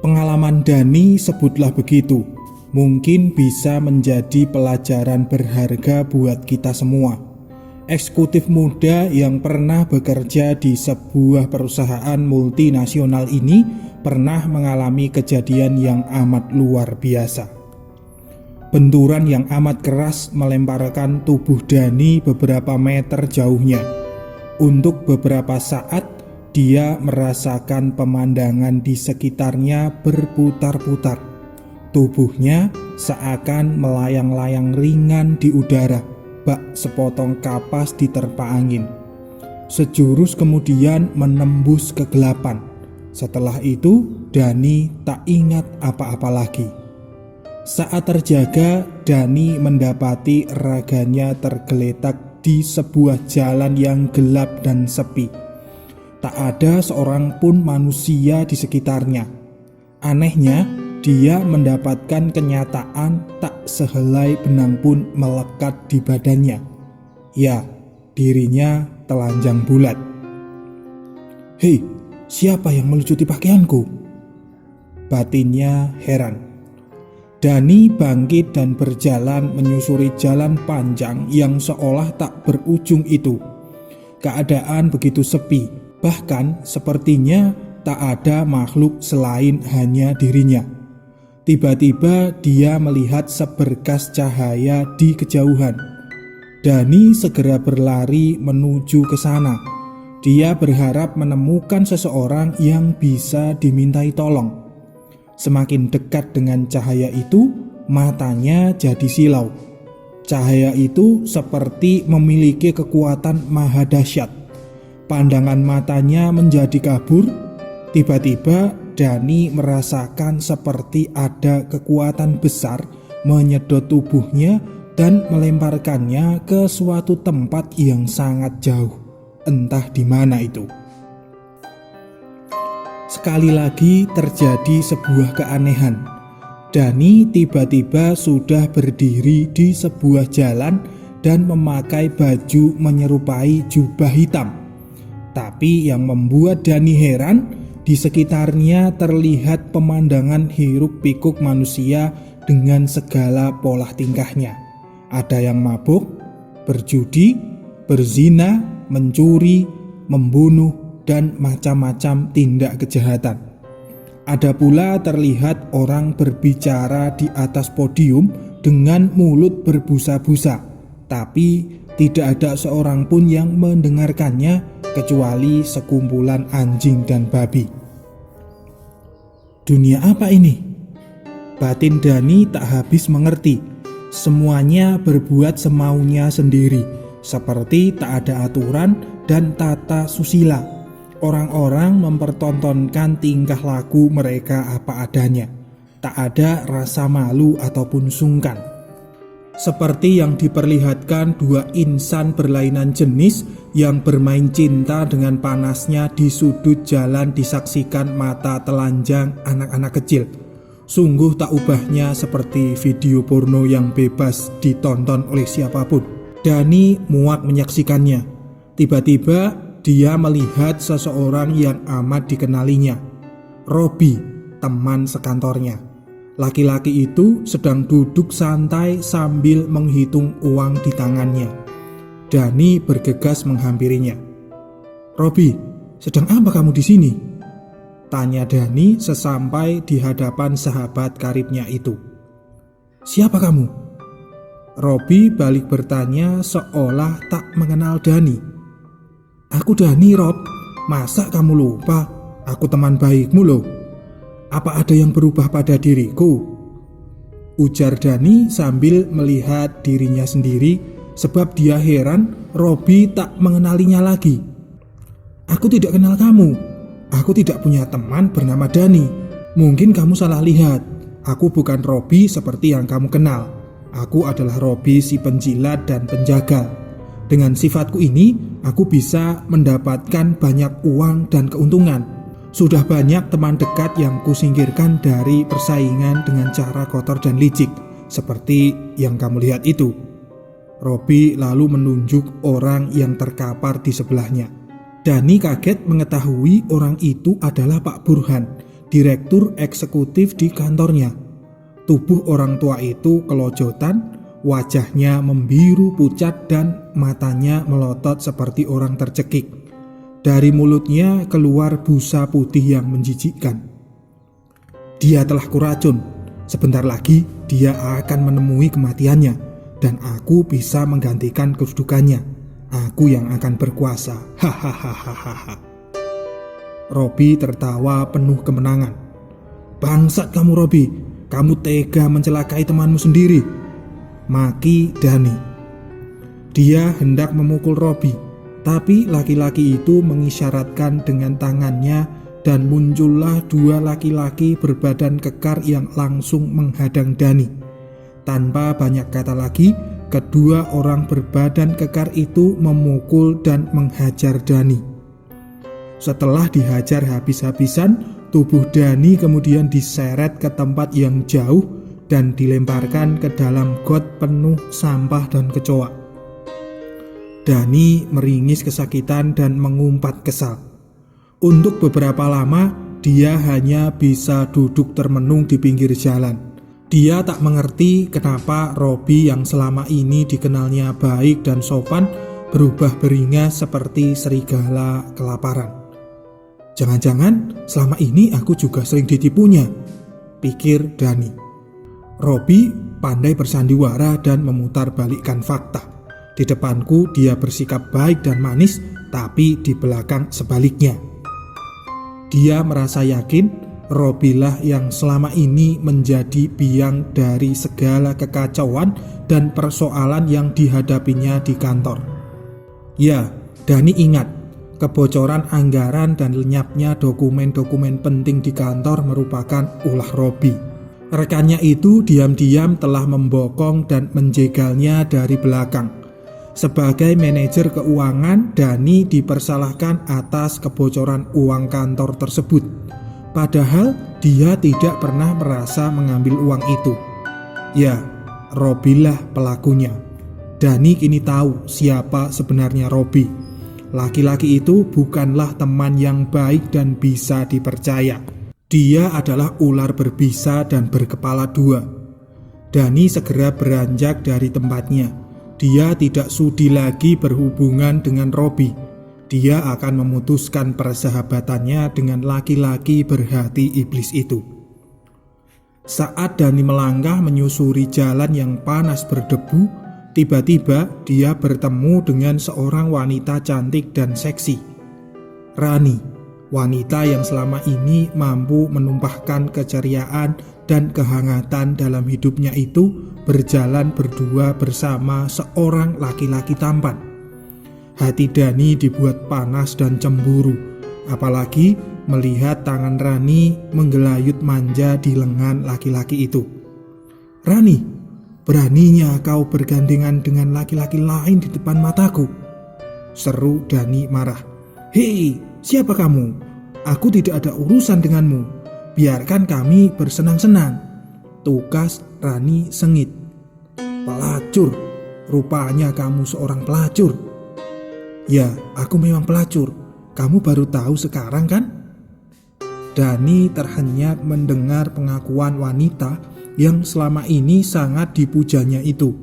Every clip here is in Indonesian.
Pengalaman Dani, sebutlah begitu, mungkin bisa menjadi pelajaran berharga buat kita semua. Eksekutif muda yang pernah bekerja di sebuah perusahaan multinasional ini pernah mengalami kejadian yang amat luar biasa. Benturan yang amat keras melemparkan tubuh Dani beberapa meter jauhnya. Untuk beberapa saat dia merasakan pemandangan di sekitarnya berputar-putar. Tubuhnya seakan melayang-layang ringan di udara, bak sepotong kapas diterpa angin. Sejurus kemudian menembus kegelapan. Setelah itu, Dani tak ingat apa-apa lagi. Saat terjaga, Dani mendapati raganya tergeletak di sebuah jalan yang gelap dan sepi. Tak ada seorang pun manusia di sekitarnya. Anehnya, dia mendapatkan kenyataan tak sehelai benang pun melekat di badannya. Ya, dirinya telanjang bulat. "Hei, siapa yang melucuti pakaianku?" Batinnya heran. Dani bangkit dan berjalan menyusuri jalan panjang yang seolah tak berujung itu. Keadaan begitu sepi, bahkan sepertinya tak ada makhluk selain hanya dirinya. Tiba-tiba dia melihat seberkas cahaya di kejauhan. Dani segera berlari menuju ke sana. Dia berharap menemukan seseorang yang bisa dimintai tolong. Semakin dekat dengan cahaya itu, matanya jadi silau. Cahaya itu seperti memiliki kekuatan maha dahsyat. Pandangan matanya menjadi kabur. Tiba-tiba Dani merasakan seperti ada kekuatan besar menyedot tubuhnya dan melemparkannya ke suatu tempat yang sangat jauh, entah di mana itu. Sekali lagi terjadi sebuah keanehan. Dani tiba-tiba sudah berdiri di sebuah jalan dan memakai baju menyerupai jubah hitam. Tapi yang membuat Dani heran, di sekitarnya terlihat pemandangan hiruk-pikuk manusia dengan segala pola tingkahnya. Ada yang mabuk, berjudi, berzina, mencuri, membunuh, dan macam-macam tindak kejahatan. Ada pula terlihat orang berbicara di atas podium dengan mulut berbusa-busa, tapi tidak ada seorang pun yang mendengarkannya kecuali sekumpulan anjing dan babi. Dunia apa ini? Batin Dani tak habis mengerti. Semuanya berbuat semaunya sendiri, seperti tak ada aturan dan tata susila. Orang-orang mempertontonkan tingkah laku mereka apa adanya. Tak ada rasa malu ataupun sungkan. Seperti yang diperlihatkan dua insan berlainan jenis yang bermain cinta dengan panasnya di sudut jalan disaksikan mata telanjang anak-anak kecil. Sungguh tak ubahnya seperti video porno yang bebas ditonton oleh siapapun. Dani muak menyaksikannya. Tiba-tiba dia melihat seseorang yang amat dikenalinya, Robi, teman sekantornya. Laki-laki itu sedang duduk santai sambil menghitung uang di tangannya. Dani bergegas menghampirinya. "Robi, sedang apa kamu di sini?" tanya Dani sesampai di hadapan sahabat karibnya itu. "Siapa kamu?" Robi balik bertanya seolah tak mengenal Dani. "Aku Dani, Rob. Masa kamu lupa? Aku teman baikmu loh. Apa ada yang berubah pada diriku?" ujar Dani sambil melihat dirinya sendiri sebab dia heran Robi tak mengenalinya lagi. "Aku tidak kenal kamu. Aku tidak punya teman bernama Dani. Mungkin kamu salah lihat. Aku bukan Robi seperti yang kamu kenal. Aku adalah Robi si penjilat dan penjagal. Dengan sifatku ini, aku bisa mendapatkan banyak uang dan keuntungan. Sudah banyak teman dekat yang kusingkirkan dari persaingan dengan cara kotor dan licik, seperti yang kamu lihat itu." Robi lalu menunjuk orang yang terkapar di sebelahnya. Dani kaget mengetahui orang itu adalah Pak Burhan. direktur eksekutif di kantornya. Tubuh orang tua itu kelojotan, wajahnya membiru pucat dan matanya melotot seperti orang tercekik. Dari mulutnya keluar busa putih yang menjijikkan. Dia telah kuracun. Sebentar lagi dia akan menemui kematiannya dan aku bisa menggantikan kedudukannya. Aku yang akan berkuasa. Hahaha. Robi tertawa penuh kemenangan. Bangsat kamu Robi, kamu tega mencelakai temanmu sendiri, maki Dani. Dia hendak memukul Robi, tapi laki-laki itu mengisyaratkan dengan tangannya dan muncullah dua laki-laki berbadan kekar yang langsung menghadang Dani. Tanpa banyak kata lagi, kedua orang berbadan kekar itu memukul dan menghajar Dani. Setelah dihajar habis-habisan, tubuh Dani kemudian diseret ke tempat yang jauh dan dilemparkan ke dalam got penuh sampah dan kecoa. Dani meringis kesakitan dan mengumpat kesal. Untuk beberapa lama, dia hanya bisa duduk termenung di pinggir jalan. Dia tak mengerti kenapa Robi yang selama ini dikenalnya baik dan sopan berubah beringas seperti serigala kelaparan. Jangan-jangan selama ini aku juga sering ditipunya, pikir Dani. Robi pandai bersandiwara dan memutarbalikkan fakta. Di depanku dia bersikap baik dan manis, tapi di belakang sebaliknya. Dia merasa yakin Robilah yang selama ini menjadi biang dari segala kekacauan dan persoalan yang dihadapinya di kantor. Ya, Dani ingat, kebocoran anggaran dan lenyapnya dokumen-dokumen penting di kantor merupakan ulah Robi. Rekannya itu diam-diam telah membokong dan menjegalnya dari belakang. Sebagai manajer keuangan, Dani dipersalahkan atas kebocoran uang kantor tersebut. Padahal dia tidak pernah merasa mengambil uang itu. Ya, Robilah pelakunya. Dani kini tahu siapa sebenarnya Robi. Laki-laki itu bukanlah teman yang baik dan bisa dipercaya. Dia adalah ular berbisa dan berkepala dua. Dani segera beranjak dari tempatnya. Dia tidak sudi lagi berhubungan dengan Robi. Dia akan memutuskan persahabatannya dengan laki-laki berhati iblis itu. Saat Dani melangkah menyusuri jalan yang panas berdebu, tiba-tiba dia bertemu dengan seorang wanita cantik dan seksi. Rani, wanita yang selama ini mampu menumpahkan keceriaan dan kehangatan dalam hidupnya itu berjalan berdua bersama seorang laki-laki tampan. Hati Dani dibuat panas dan cemburu, apalagi melihat tangan Rani menggelayut manja di lengan laki-laki itu. Rani, beraninya kau bergandengan dengan laki-laki lain di depan mataku, seru Dani marah. Hei, siapa kamu? Aku tidak ada urusan denganmu. Biarkan kami bersenang-senang, tukas Rani sengit. Pelacur, rupanya kamu seorang pelacur. Ya, aku memang pelacur. Kamu baru tahu sekarang kan? Dani terhenyak mendengar pengakuan wanita yang selama ini sangat dipujanya itu.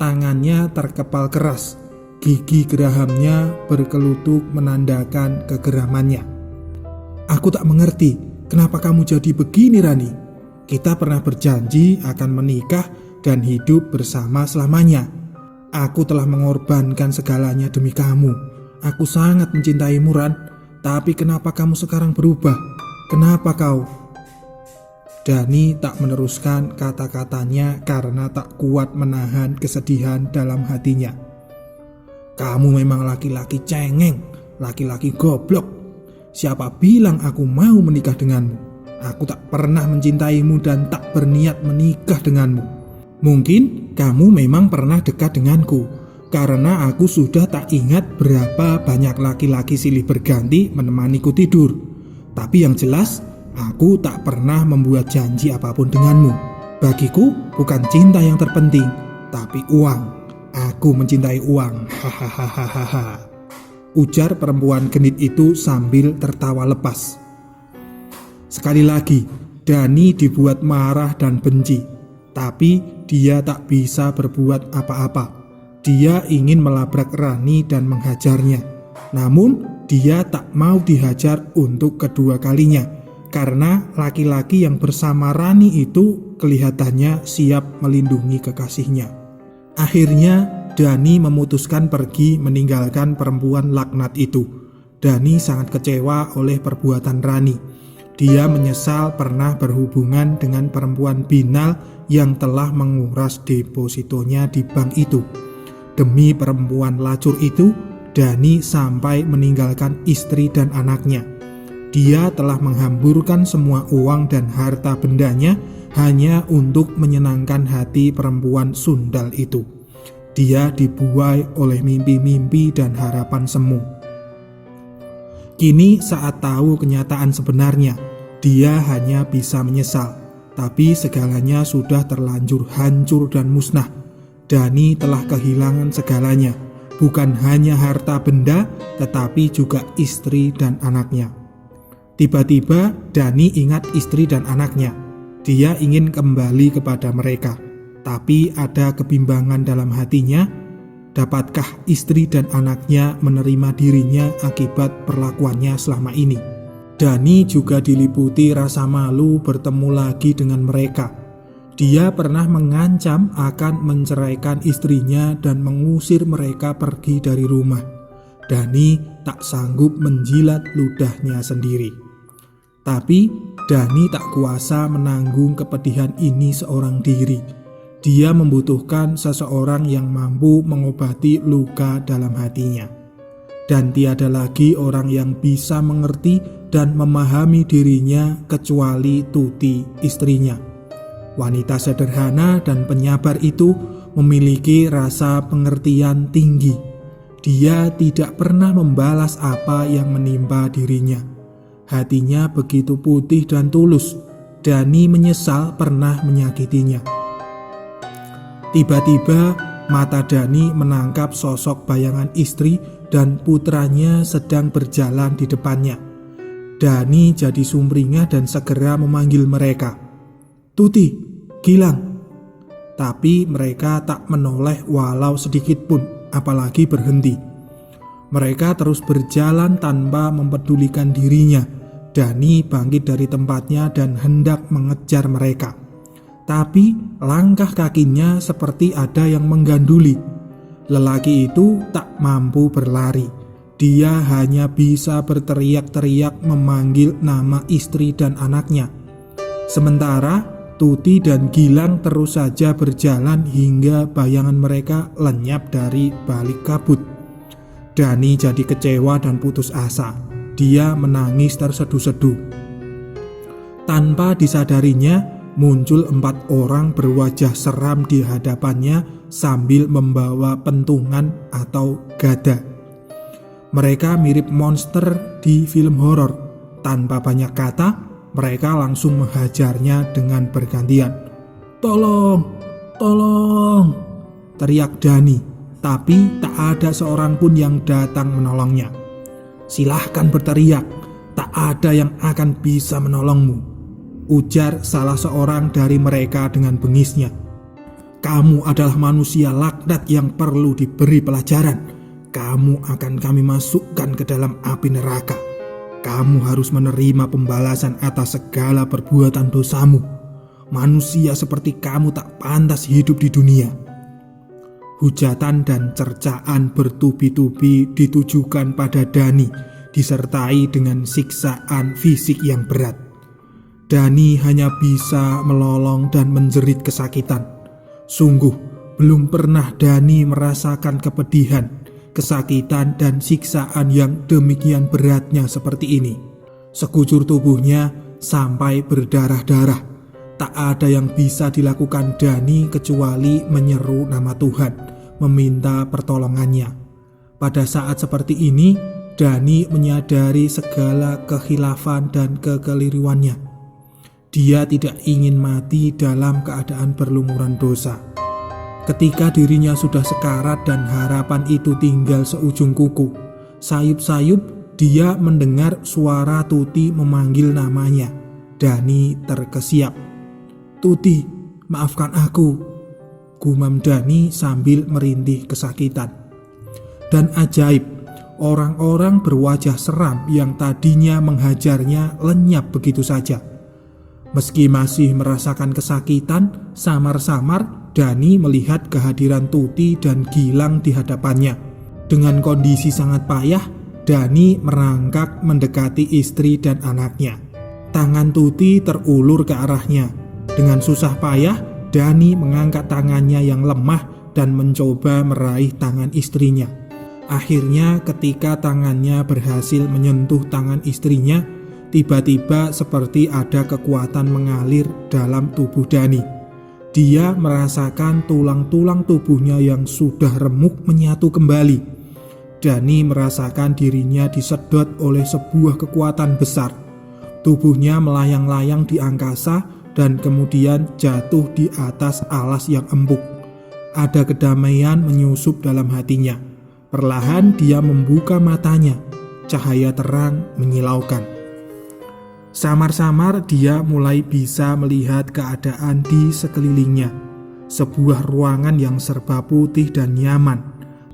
Tangannya terkepal keras, gigi gerahamnya berkelutuk menandakan kegeramannya. Aku tak mengerti, kenapa kamu jadi begini Rani? Kita pernah berjanji akan menikah dan hidup bersama selamanya. Aku telah mengorbankan segalanya demi kamu. Aku sangat mencintaimu Ran. Tapi kenapa kamu sekarang berubah? Kenapa kau? Dani tak meneruskan kata-katanya karena tak kuat menahan kesedihan dalam hatinya. Kamu memang laki-laki cengeng, laki-laki goblok. Siapa bilang aku mau menikah denganmu? Aku tak pernah mencintaimu dan tak berniat menikah denganmu. Mungkin kamu memang pernah dekat denganku, karena aku sudah tak ingat berapa banyak laki-laki silih berganti menemaniku tidur. Tapi yang jelas, aku tak pernah membuat janji apapun denganmu. Bagiku bukan cinta yang terpenting, tapi uang. Aku mencintai uang. Hahaha. Ujar perempuan genit itu sambil tertawa lepas. Sekali lagi, Dani dibuat marah dan benci, tapi dia tak bisa berbuat apa-apa. Dia ingin melabrak Rani dan menghajarnya, namun dia tak mau dihajar untuk kedua kalinya, karena laki-laki yang bersama Rani itu kelihatannya siap melindungi kekasihnya. Akhirnya Dani memutuskan pergi meninggalkan perempuan laknat itu. Dani sangat kecewa oleh perbuatan Rani. Dia menyesal pernah berhubungan dengan perempuan binal yang telah menguras depositonya di bank itu. Demi perempuan lacur itu, Dani sampai meninggalkan istri dan anaknya. Dia telah menghamburkan semua uang dan harta bendanya hanya untuk menyenangkan hati perempuan sundal itu. Dia dibuai oleh mimpi-mimpi dan harapan semu. Kini saat tahu kenyataan sebenarnya, dia hanya bisa menyesal. Tapi segalanya sudah terlanjur hancur dan musnah. Dani telah kehilangan segalanya, bukan hanya harta benda, tetapi juga istri dan anaknya. Tiba-tiba Dani ingat istri dan anaknya. Dia ingin kembali kepada mereka, tapi ada kebimbangan dalam hatinya. Dapatkah istri dan anaknya menerima dirinya akibat perlakuannya selama ini? Dani juga diliputi rasa malu bertemu lagi dengan mereka. Dia pernah mengancam akan menceraikan istrinya dan mengusir mereka pergi dari rumah. Dani tak sanggup menjilat ludahnya sendiri. Tapi Dani tak kuasa menanggung kepedihan ini seorang diri. Dia membutuhkan seseorang yang mampu mengobati luka dalam hatinya. Dan tiada lagi orang yang bisa mengerti dan memahami dirinya kecuali Tuti, istrinya. Wanita sederhana dan penyabar itu memiliki rasa pengertian tinggi. Dia tidak pernah membalas apa yang menimpa dirinya. Hatinya begitu putih dan tulus. Dani menyesal pernah menyakitinya. Tiba-tiba mata Dani menangkap sosok bayangan istri dan putranya sedang berjalan di depannya. Dani jadi sumringah dan segera memanggil mereka. "Tuti, Gilang." Tapi mereka tak menoleh walau sedikit pun, apalagi berhenti. Mereka terus berjalan tanpa mempedulikan dirinya. Dani bangkit dari tempatnya dan hendak mengejar mereka. Tapi langkah kakinya seperti ada yang mengganduli. Lelaki itu tak mampu berlari. Dia hanya bisa berteriak-teriak memanggil nama istri dan anaknya. Sementara Tuti dan Gilang terus saja berjalan hingga bayangan mereka lenyap dari balik kabut. Dani jadi kecewa dan putus asa. Dia menangis terseduh-seduh. Tanpa disadarinya, muncul 4 orang berwajah seram di hadapannya sambil membawa pentungan atau gada. Mereka mirip monster di film horor. Tanpa banyak kata, mereka langsung menghajarnya dengan bergantian. "Tolong, tolong!" teriak Dani, tapi tak ada seorang pun yang datang menolongnya. "Silahkan berteriak, tak ada yang akan bisa menolongmu," ujar salah seorang dari mereka dengan bengisnya. "Kamu adalah manusia laknat yang perlu diberi pelajaran. Kamu akan kami masukkan ke dalam api neraka. Kamu harus menerima pembalasan atas segala perbuatan dosamu. Manusia seperti kamu tak pantas hidup di dunia." Hujatan dan cercaan bertubi-tubi ditujukan pada Dani, disertai dengan siksaan fisik yang berat. Dani hanya bisa melolong dan menjerit kesakitan. Sungguh, belum pernah Dani merasakan kepedihan, kesakitan dan siksaan yang demikian beratnya seperti ini. Sekujur tubuhnya sampai berdarah-darah. Tak ada yang bisa dilakukan Dani kecuali menyeru nama Tuhan, meminta pertolongannya. Pada saat seperti ini, Dani menyadari segala kekhilafan dan kekeliruannya. Dia tidak ingin mati dalam keadaan berlumuran dosa. Ketika dirinya sudah sekarat dan harapan itu tinggal seujung kuku, sayup-sayup dia mendengar suara Tuti memanggil namanya. Dani terkesiap. "Tuti, maafkan aku," gumam Dani sambil merintih kesakitan. Dan ajaib, orang-orang berwajah seram yang tadinya menghajarnya lenyap begitu saja. Meski masih merasakan kesakitan, samar-samar Dani melihat kehadiran Tuti dan Gilang di hadapannya. Dengan kondisi sangat payah, Dani merangkak mendekati istri dan anaknya. Tangan Tuti terulur ke arahnya. Dengan susah payah, Dani mengangkat tangannya yang lemah dan mencoba meraih tangan istrinya. Akhirnya ketika tangannya berhasil menyentuh tangan istrinya, tiba-tiba seperti ada kekuatan mengalir dalam tubuh Dani. Dia merasakan tulang-tulang tubuhnya yang sudah remuk menyatu kembali. Dani merasakan dirinya disedot oleh sebuah kekuatan besar. Tubuhnya melayang-layang di angkasa dan kemudian jatuh di atas alas yang empuk. Ada kedamaian menyusup dalam hatinya. Perlahan dia membuka matanya. Cahaya terang menyilaukan. Samar-samar dia mulai bisa melihat keadaan di sekelilingnya. Sebuah ruangan yang serba putih dan nyaman.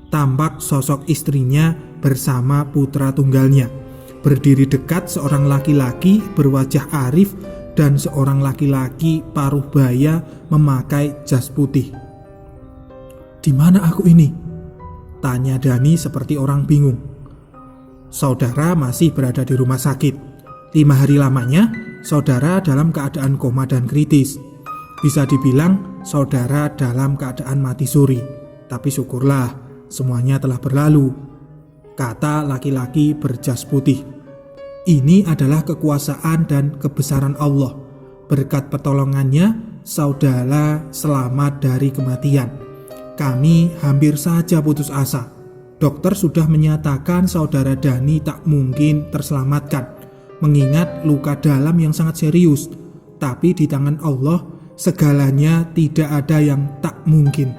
Tampak sosok istrinya bersama putra tunggalnya. Berdiri dekat seorang laki-laki berwajah arif dan seorang laki-laki paruh baya memakai jas putih. "Di mana aku ini?" tanya Dani seperti orang bingung. Saudara masih berada di rumah sakit. 5 hari lamanya, saudara dalam keadaan koma dan kritis. Bisa dibilang saudara dalam keadaan mati suri. Tapi syukurlah, semuanya telah berlalu, kata laki-laki berjas putih. Ini adalah kekuasaan dan kebesaran Allah. Berkat pertolongannya, saudara selamat dari kematian. Kami hampir saja putus asa. Dokter sudah menyatakan saudara Dani tak mungkin terselamatkan, mengingat luka dalam yang sangat serius. Tapi di tangan Allah, segalanya tidak ada yang tak mungkin.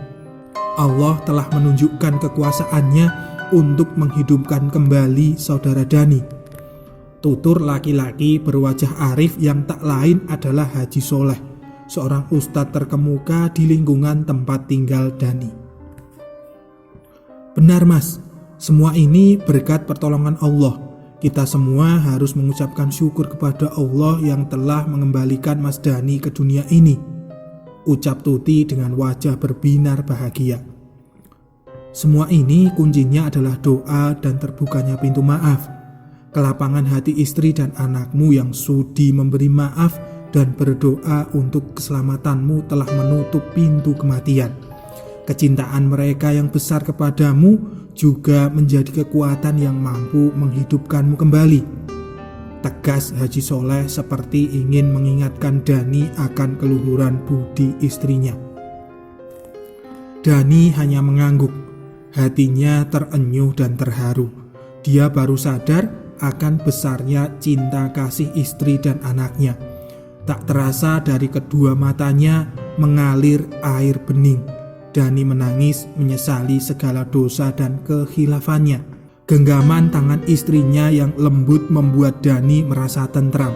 Allah telah menunjukkan kekuasaannya untuk menghidupkan kembali saudara Dani. Tutur laki-laki berwajah arif yang tak lain adalah Haji Soleh, seorang ustadz terkemuka di lingkungan tempat tinggal Dani. "Benar Mas, semua ini berkat pertolongan Allah. Kita semua harus mengucapkan syukur kepada Allah yang telah mengembalikan Mas Dani ke dunia ini," ucap Tuti dengan wajah berbinar bahagia. Semua ini kuncinya adalah doa dan terbukanya pintu maaf. Kelapangan hati istri dan anakmu yang sudi memberi maaf dan berdoa untuk keselamatanmu telah menutup pintu kematian. Kecintaan mereka yang besar kepadamu juga menjadi kekuatan yang mampu menghidupkanmu kembali. Tegas Haji Soleh seperti ingin mengingatkan Dani akan keluhuran budi istrinya. Dani hanya mengangguk. Hatinya terenyuh dan terharu. Dia baru sadar akan besarnya cinta kasih istri dan anaknya. Tak terasa dari kedua matanya mengalir air bening. Dani menangis menyesali segala dosa dan kehilafannya. Genggaman tangan istrinya yang lembut membuat Dani merasa tentram.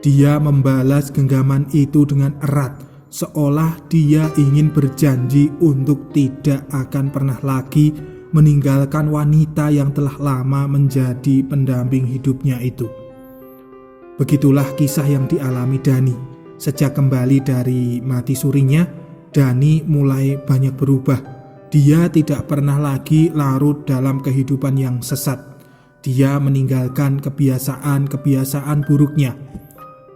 Dia membalas genggaman itu dengan erat, seolah dia ingin berjanji untuk tidak akan pernah lagi meninggalkan wanita yang telah lama menjadi pendamping hidupnya itu. Begitulah kisah yang dialami Dani. Sejak kembali dari mati surinya, Dani mulai banyak berubah. Dia tidak pernah lagi larut dalam kehidupan yang sesat. Dia meninggalkan kebiasaan-kebiasaan buruknya.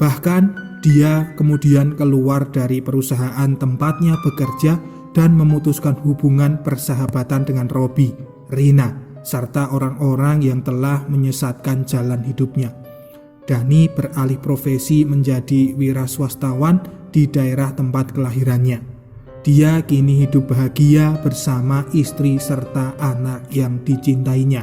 Bahkan dia kemudian keluar dari perusahaan tempatnya bekerja dan memutuskan hubungan persahabatan dengan Robi, Rina, serta orang-orang yang telah menyesatkan jalan hidupnya. Dani beralih profesi menjadi wiraswastawan di daerah tempat kelahirannya. Dia kini hidup bahagia bersama istri serta anak yang dicintainya.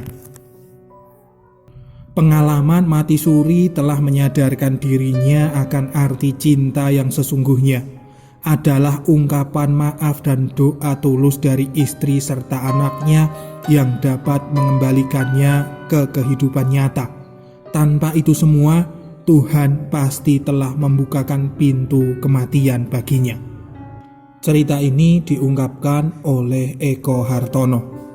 Pengalaman mati suri telah menyadarkan dirinya akan arti cinta yang sesungguhnya. Adalah ungkapan maaf dan doa tulus dari istri serta anaknya yang dapat mengembalikannya ke kehidupan nyata. Tanpa itu semua, Tuhan pasti telah membukakan pintu kematian baginya. Cerita ini diungkapkan oleh Eko Hartono.